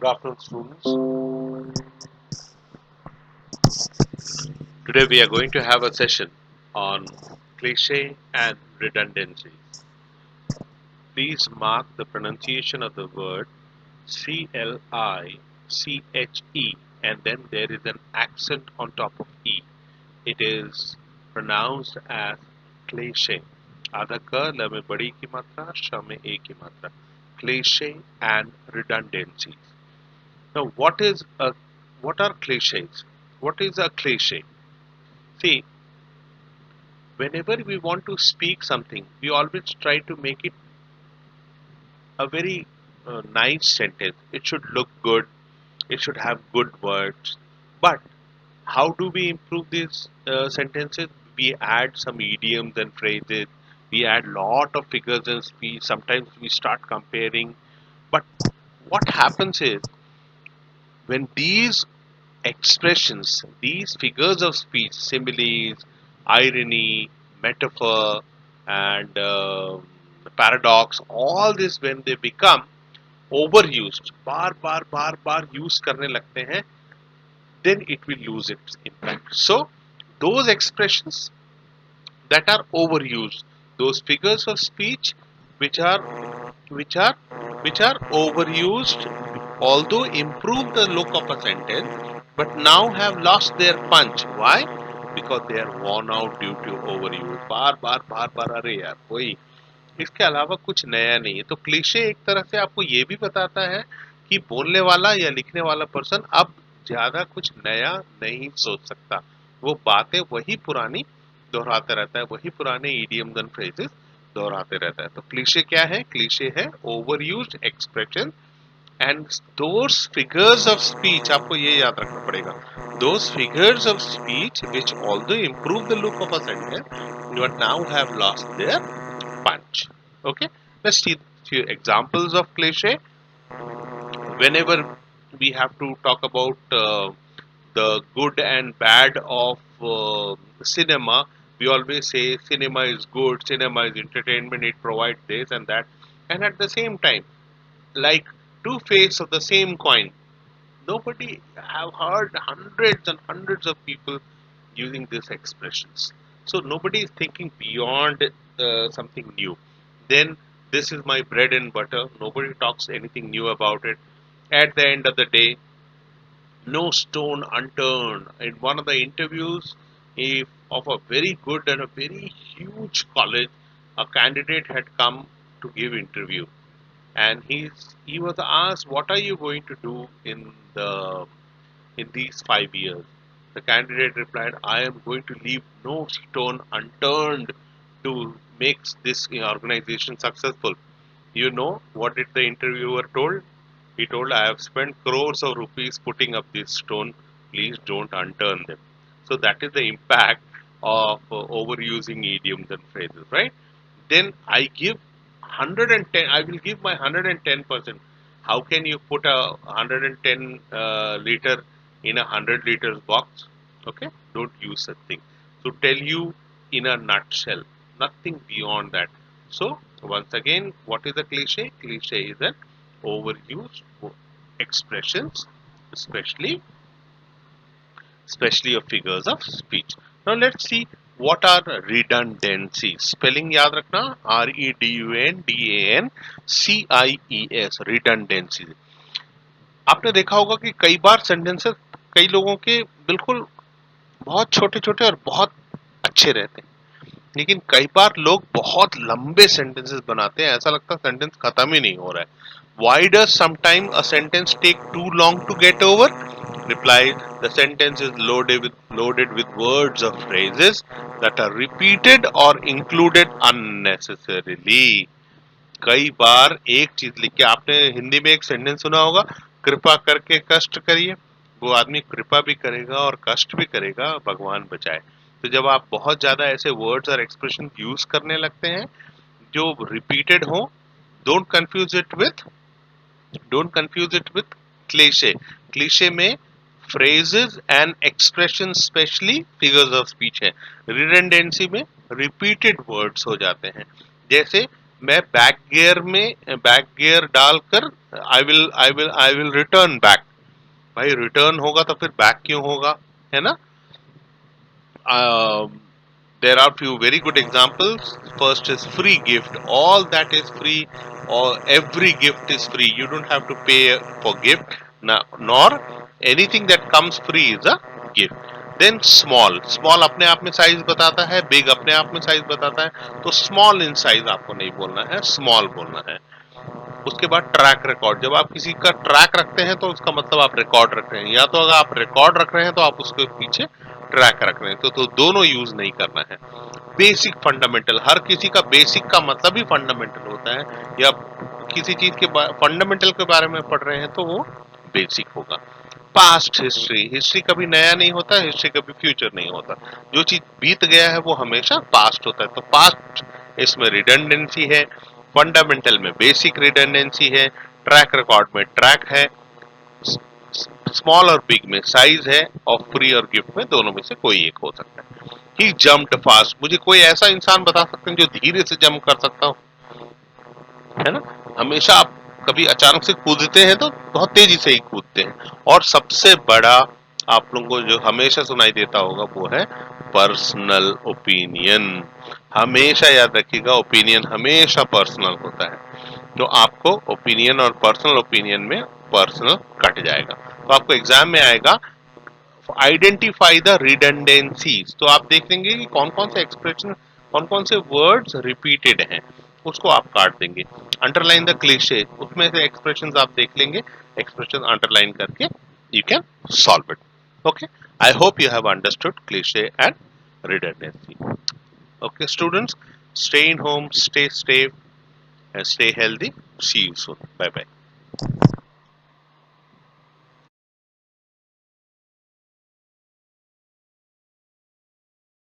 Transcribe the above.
Good afternoon, students. Today we are going to have a session on cliche and redundancy. Please mark the pronunciation of the word CLICHE, and then there is an accent on top of E. It is pronounced as cliche. आधा क ल में बड़ी की मात्रा, श में ए की मात्रा. Cliche and redundancy. Now, what are cliches? What is a cliche? See, whenever we want to speak something, we always try to make it a very nice sentence. It should look good. It should have good words. But how do we improve these sentences? We add some idioms and phrases. We add lot of figures and speech. Sometimes we start comparing. But what happens is when these expressions, these figures of speech, similes, irony, metaphor, and paradox, all this when they become overused, bar bar use करने लगते हैं, then it will lose its impact. So those expressions that are overused, those figures of speech which are which are which are overused, although improve the look of a sentence, but now have lost their punch. Why? Because they are worn out due to overuse. बार बार अरे यार कोई इसके अलावा कुछ नया नहीं है. तो क्लीशे एक तरह से आपको ये भी बताता है कि बोलने वाला या लिखने वाला पर्सन अब ज्यादा कुछ नया नहीं सोच सकता. वो बातें वही पुरानी दोहराते रहता है, वही पुराने इडियम्स एंड फ्रेजेस दोहराते रहता है. तो क्लीशे क्या है? क्लीशे है over used expression and those figures of speech. आपको ये याद रखना पड़ेगा. Those figures of speech which although improve the look of a sentence but now have lost their punch. Okay, let's see few examples of cliche. Whenever we have to talk about the good and bad of cinema, we always say cinema is good, cinema is entertainment, it provides this and that. And at the same time, like two faces of the same coin, nobody have heard hundreds and hundreds of people using these expressions. So nobody is thinking beyond something new. Then this is my bread and butter. Nobody talks anything new about it. At the end of the day, no stone unturned. In one of the interviews of a very good and a very huge college, a candidate had come to give interview, and he was asked, "What are you going to do in these 5 years?" The candidate replied, "I am going to leave no stone unturned to make this organization successful." You know what did the interviewer told? He told, "I have spent crores of rupees putting up this stone. Please don't unturn them." So that is the impact of overusing idioms and phrases, right? Then I give 110. I will give my 110%. How can you put a 110 liter in a 100 liters box? Okay, don't use such thing. So tell you in a nutshell, nothing beyond that. So once again, what is a cliche? Cliche is an overused expressions, especially of figures of speech. Now let's see what are redundancies. Spelling याद रखना, REDUNDANCIES, redundancies. आपने देखा होगा कि कई बार sentences कई लोगों के बिल्कुल बहुत छोटे छोटे और बहुत अच्छे रहते हैं, लेकिन कई बार लोग बहुत लंबे सेंटेंसेस बनाते हैं. ऐसा लगता है सेंटेंस खत्म ही नहीं हो रहा है. Why does sometimes a sentence take too long to get over? Reply: the sentence is loaded with words or phrases that are repeated or included unnecessarily. कई बार एक चीज लिख के आपने हिंदी में एक सेंटेंस सुना होगा, कृपा करके कष्ट करिए. वो आदमी कृपा भी करेगा और कष्ट भी करेगा, भगवान बचाए. तो जब आप बहुत ज्यादा ऐसे वर्ड्स और एक्सप्रेशन यूज करने लगते हैं जो रिपीटेड हो, don't confuse it with cliché. Cliché में phrases and expressions, especially figures of speech है. रिडेंडेंसी में repeated words हो जाते हैं. जैसे मैं बैक गियर डालकर आई विल रिटर्न बैक। भाई रिटर्न होगा तो फिर बैक क्यों होगा, है ना? There are few very good examples. First is free gift. All that is free, or every gift is free. You don't have to pay for gift, nor anything that comes free is a gift. Then small. Small अपने आप में size बताता है, big अपने आप में size बताता है, तो small in size आपको नहीं बोलना है, small बोलना है। उसके बाद ट्रैक रिकॉर्ड। जब आप किसी का ट्रैक रखते हैं तो उसका मतलब आप रिकॉर्ड रख रहे हैं, या तो अगर आप रिकॉर्ड रख रहे हैं तो आप उसके पीछे ट्रैक रख रहे हैं, तो दोनों यूज नहीं करना है। बेसिक फंडामेंटल, हर किसी का बेसिक का मतलब ही फंडामेंटल होता है, या किसी चीज के फंडामेंटल के बारे में पढ़ रहे हैं तो वो बेसिक होगा। पास्ट हिस्ट्री, हिस्ट्री कभी नया नहीं होता, हिस्ट्री कभी फ्यूचर नहीं होता। जो चीज बीत गया है वो हमेशा पास्ट होता है, तो पास्ट इसमें रिडंडेंसी है, फंडामेंटल में बेसिक रिडंडेंसी है, ट्रैक रिकॉर्ड में ट्रैक है, स्मॉल और बिग में साइज है, और फ्री और गिफ्ट में दोनों में से कोई एक हो सकता है। ही जम्प्ड फास्ट, मुझे कोई ऐसा इंसान बता सकते हैं जो धीरे से जंप कर सकता हो, है ना? हमेशा आप कभी अचानक से कूदते हैं तो बहुत तेजी से ही कूदते हैं। और सबसे बड़ा आप लोगों को जो हमेशा सुनाई देता होगा वो है पर्सनल ओपिनियन। हमेशा याद रखिएगा, ओपिनियन हमेशा पर्सनल होता है। तो आपको ओपिनियन और पर्सनल ओपिनियन में पर्सनल कट जाएगा, तो आपको एग्जाम में आएगा आइडेंटिफाई द रिडंडेंसीज। तो आप देख लेंगे कि कौन कौन से एक्सप्रेशन, कौन कौन से वर्ड्स रिपीटेड हैं, उसको आप काट देंगे। अंडरलाइन द क्लीशे, उसमें से एक्सप्रेशंस आप देख लेंगे, एक्सप्रेशन अंडरलाइन करके you can solve it. Okay, I hope you have understood cliché and redundancy. Okay students, stay in home, stay safe and stay healthy. See you soon. Bye bye.